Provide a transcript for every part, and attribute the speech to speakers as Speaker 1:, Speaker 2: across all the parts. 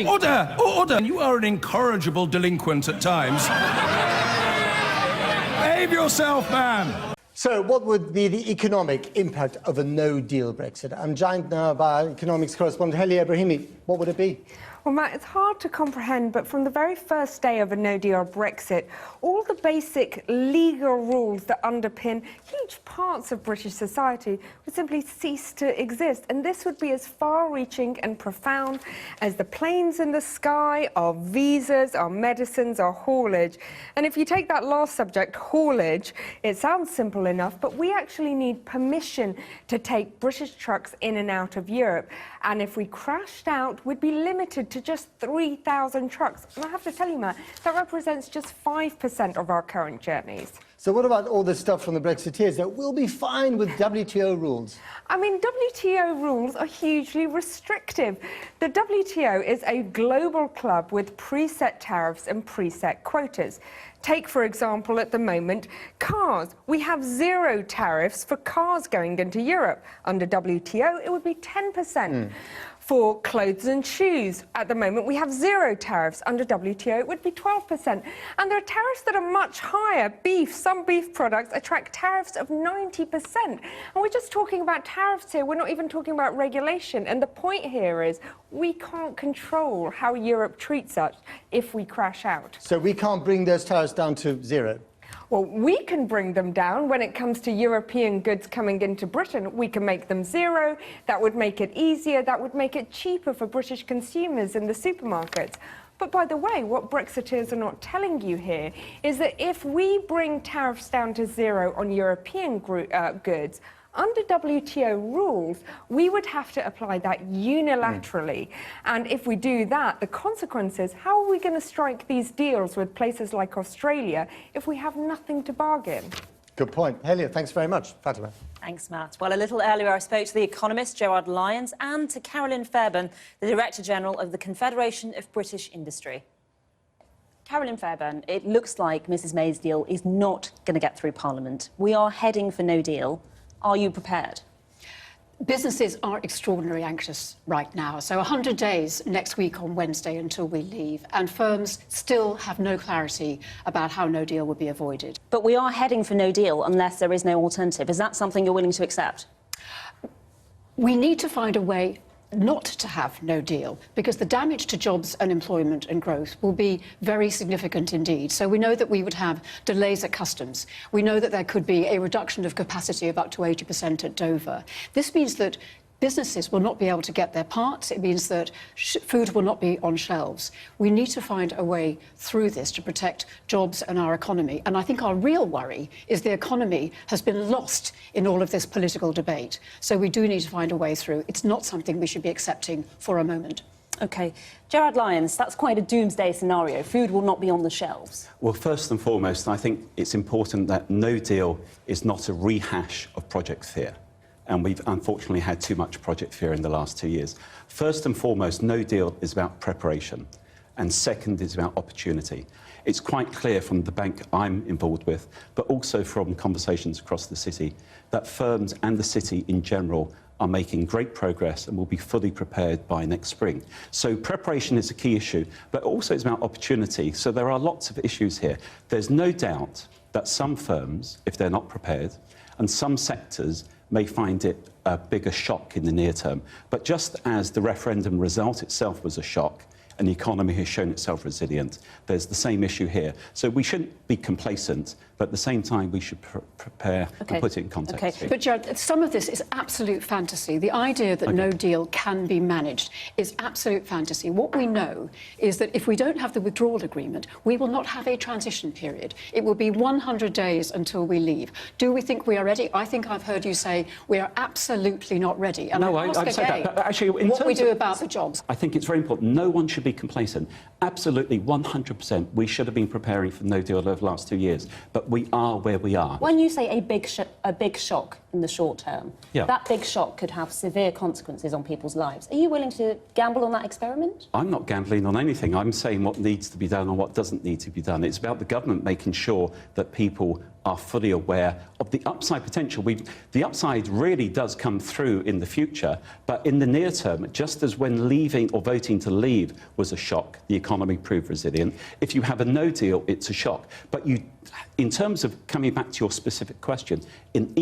Speaker 1: Order! Order! You are an incorrigible delinquent at times. Behave yourself, man!
Speaker 2: So what would be the economic impact of a no-deal Brexit? I'm joined now by economics correspondent Heli Ibrahimi. What would it be?
Speaker 3: Well, Matt, it's hard to comprehend, but from the very first day of a no-deal Brexit, all the basic legal rules that underpin huge parts of British society would simply cease to exist. And this would be as far-reaching and profound as the planes in the sky, our visas, our medicines, our haulage. And if you take that last subject, haulage, it sounds simple enough, but we actually need permission to take British trucks in and out of Europe. And if we crashed out, we'd be limited to just 3,000 trucks. And I have to tell you, Matt, that represents just 5% of our current journeys.
Speaker 2: So what about all this stuff from the Brexiteers that will be fine with WTO rules?
Speaker 3: I mean, WTO rules are hugely restrictive. The WTO is a global club with preset tariffs and preset quotas. Take, for example, at the moment, cars. We have 0 tariffs for cars going into Europe. Under WTO, it would be 10%. For clothes and shoes, at the moment, we have 0 tariffs. Under WTO, it would be 12%. And there are tariffs that are much higher. Beef, some beef products attract tariffs of 90%. And we're just talking about tariffs here. We're not even talking about regulation. And the point here is we can't control how Europe treats us if we crash out.
Speaker 2: So we can't bring those tariffs down to 0?
Speaker 3: Well, we can bring them down when it comes to European goods coming into Britain. We can make them 0. That would make it easier. That would make it cheaper for British consumers in the supermarkets. But by the way, what Brexiteers are not telling you here is that if we bring tariffs down to 0 on European goods, under WTO rules, we would have to apply that unilaterally. And if we do that, the consequence is, how are we going to strike these deals with places like Australia if we have nothing to bargain?
Speaker 2: Good point. Helia, thanks very much. Fatima.
Speaker 4: Thanks, Matt. Well, a little earlier I spoke to the economist Gerard Lyons and to Carolyn Fairbairn, the Director General of the Confederation of British Industry. Carolyn Fairbairn, it looks like Mrs May's deal is not going to get through Parliament. We are heading for no deal. Are you prepared?
Speaker 5: Businesses are extraordinarily anxious right now. So 100 days next week on Wednesday until we leave, and firms still have no clarity about how no deal will be avoided.
Speaker 4: But we are heading for no deal unless there is no alternative. Is that something you're willing to accept?
Speaker 5: We need to find a way not to have no deal, because the damage to jobs and employment and growth will be very significant indeed. So we know that we would have delays at customs. We know that there could be a reduction of capacity of up to 80% at Dover. This means that businesses will not be able to get their parts. It means that food will not be on shelves. We need to find a way through this to protect jobs and our economy. And I think our real worry is the economy has been lost in all of this political debate. So we do need to find a way through. It's not something we should be accepting for a moment.
Speaker 4: OK. Gerard Lyons, that's quite a doomsday scenario. Food will not be on the shelves.
Speaker 6: Well, first and foremost, I think it's important that no deal is not a rehash of Project Fear. And we've unfortunately had too much Project Fear in the last 2 years. First and foremost, no deal is about preparation, and second is about opportunity. It's quite clear from the bank I'm involved with, but also from conversations across the city, that firms and the city in general are making great progress and will be fully prepared by next spring. So preparation is a key issue, but also it's about opportunity. So there are lots of issues here. There's no doubt that some firms, if they're not prepared, and some sectors may find it a bigger shock in the near term. But just as the referendum result itself was a shock, and the economy has shown itself resilient, there's the same issue here. So we shouldn't be complacent, but at the same time we should prepare and put it in context.
Speaker 5: But Gerard, some of this is absolute fantasy. The idea that no deal can be managed is absolute fantasy. What we know is that if we don't have the withdrawal agreement, we will not have a transition period. It will be 100 days until we leave. Do we think we are ready? I think I've heard you say we are absolutely not ready. And
Speaker 6: no, I'd say that. But actually, in
Speaker 5: what we do about the jobs.
Speaker 6: I think it's very important. No one should be complacent. Absolutely, 100%. We should have been preparing for no deal over the last 2 years, but we are where we are.
Speaker 4: When you say a big shock in the short term, that big shock could have severe consequences on people's lives. Are you willing to gamble on that experiment?
Speaker 6: I'm not gambling on anything. I'm saying what needs to be done and what doesn't need to be done. It's about the government making sure that people are fully aware of the upside potential. The upside really does come through in the future, but in the near term, just as when leaving or voting to leave was a shock, the economy proved resilient. If you have a no deal, it's a shock. But in terms of coming back to your specific question, in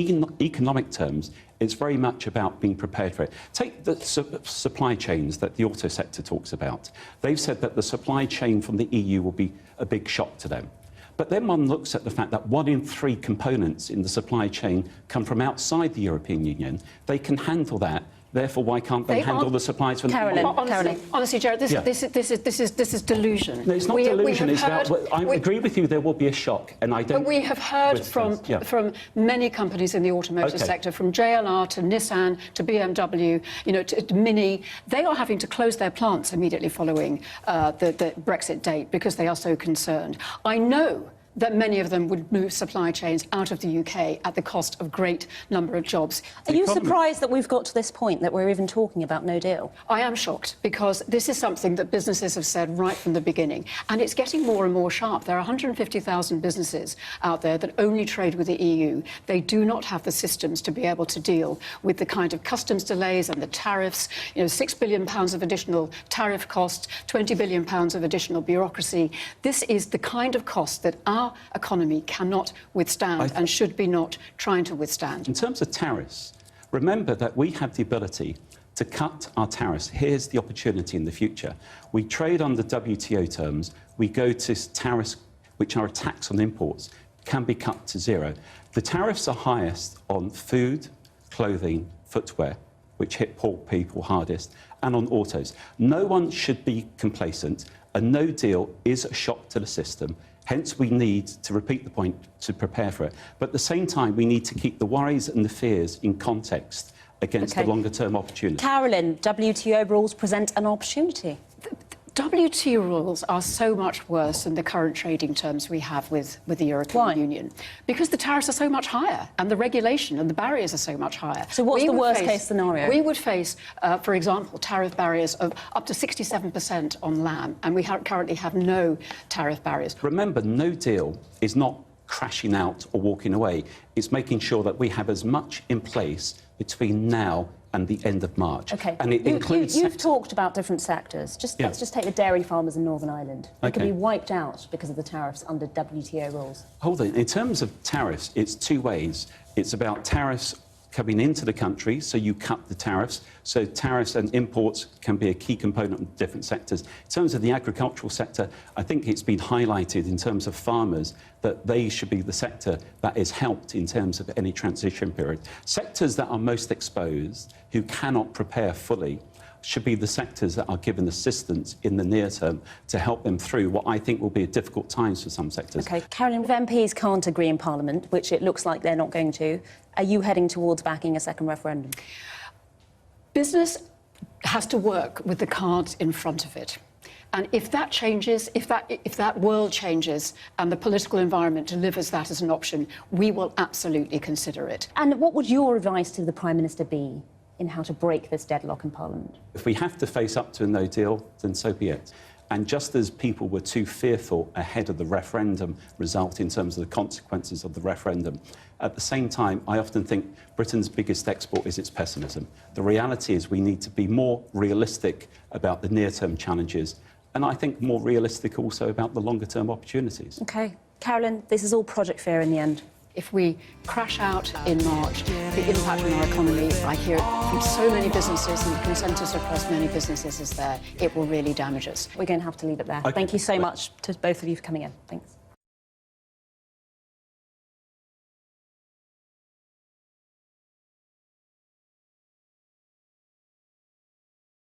Speaker 6: economic terms, it's very much about being prepared for it. Take the supply chains that the auto sector talks about. They've said that the supply chain from the EU will be a big shock to them. But then one looks at the fact that 1 in 3 components in the supply chain come from outside the European Union. They can handle that. Therefore, why can't they handle the supplies from the EU?
Speaker 5: Honestly, Gerard, this is delusion.
Speaker 6: No, it's not delusion. It's about. I agree with you. There will be a shock, and I don't.
Speaker 5: But we have heard from many companies in the automotive sector, from JLR to Nissan to BMW, to Mini. They are having to close their plants immediately following the Brexit date because they are so concerned. I know that many of them would move supply chains out of the UK at the cost of great number of jobs.
Speaker 4: Are you surprised that we've got to this point, that we're even talking about no deal?
Speaker 5: I am shocked, because this is something that businesses have said right from the beginning, and it's getting more and more sharp. There are 150,000 businesses out there that only trade with the EU. They do not have the systems to be able to deal with the kind of customs delays and the tariffs, £6 billion of additional tariff costs, £20 billion of additional bureaucracy. This is the kind of cost that our economy cannot withstand and should be not trying to withstand.
Speaker 6: In terms of tariffs, remember that we have the ability to cut our tariffs. Here's the opportunity in the future. We trade on the WTO terms. We go to tariffs which are a tax on imports, can be cut to zero. The tariffs are highest on food, clothing, footwear, which hit poor people hardest, and on autos. No one should be complacent. A no deal is a shock to the system. Hence, we need, to repeat the point, to prepare for it. But at the same time, we need to keep the worries and the fears in context against the longer-term opportunity.
Speaker 4: Carolyn, WTO rules present an opportunity.
Speaker 5: WTO rules are so much worse than the current trading terms we have with the European Union. Because the tariffs are so much higher, and the regulation and the barriers are so much higher.
Speaker 4: So what's the worst-case scenario?
Speaker 5: We would face, for example, tariff barriers of up to 67% on lamb, and we currently have no tariff barriers.
Speaker 6: Remember, no deal is not crashing out or walking away. It's making sure that we have as much in place between now and the end of March.
Speaker 4: OK.
Speaker 6: And it includes...
Speaker 4: You've talked about different sectors. Let's just take the dairy farmers in Northern Ireland. They could be wiped out because of the tariffs under WTO rules.
Speaker 6: Hold on. In terms of tariffs, it's two ways. It's about tariffs coming into the country, so you cut the tariffs. So tariffs and imports can be a key component of different sectors. In terms of the agricultural sector, I think it's been highlighted in terms of farmers that they should be the sector that is helped in terms of any transition period. Sectors that are most exposed, who cannot prepare fully, should be the sectors that are given assistance in the near term to help them through what I think will be difficult times for some sectors.
Speaker 4: OK. Carolyn, if MPs can't agree in Parliament, which it looks like they're not going to, are you heading towards backing a second referendum?
Speaker 5: Business has to work with the cards in front of it. And if that changes, if that world changes and the political environment delivers that as an option, we will absolutely consider it.
Speaker 4: And what would your advice to the Prime Minister be in how to break this deadlock in Parliament?
Speaker 6: If we have to face up to a no deal, then so be it. And just as people were too fearful ahead of the referendum result in terms of the consequences of the referendum, at the same time, I often think Britain's biggest export is its pessimism. The reality is we need to be more realistic about the near-term challenges, and I think more realistic also about the longer-term opportunities.
Speaker 4: OK. Carolyn, this is all project fear in the end.
Speaker 5: If we crash out in March, the impact on our economy, I hear it from so many businesses, and the consensus across many businesses is there, it will really damage us.
Speaker 4: We're going to have to leave it there. Thank you so much to both of you for coming in. Thanks.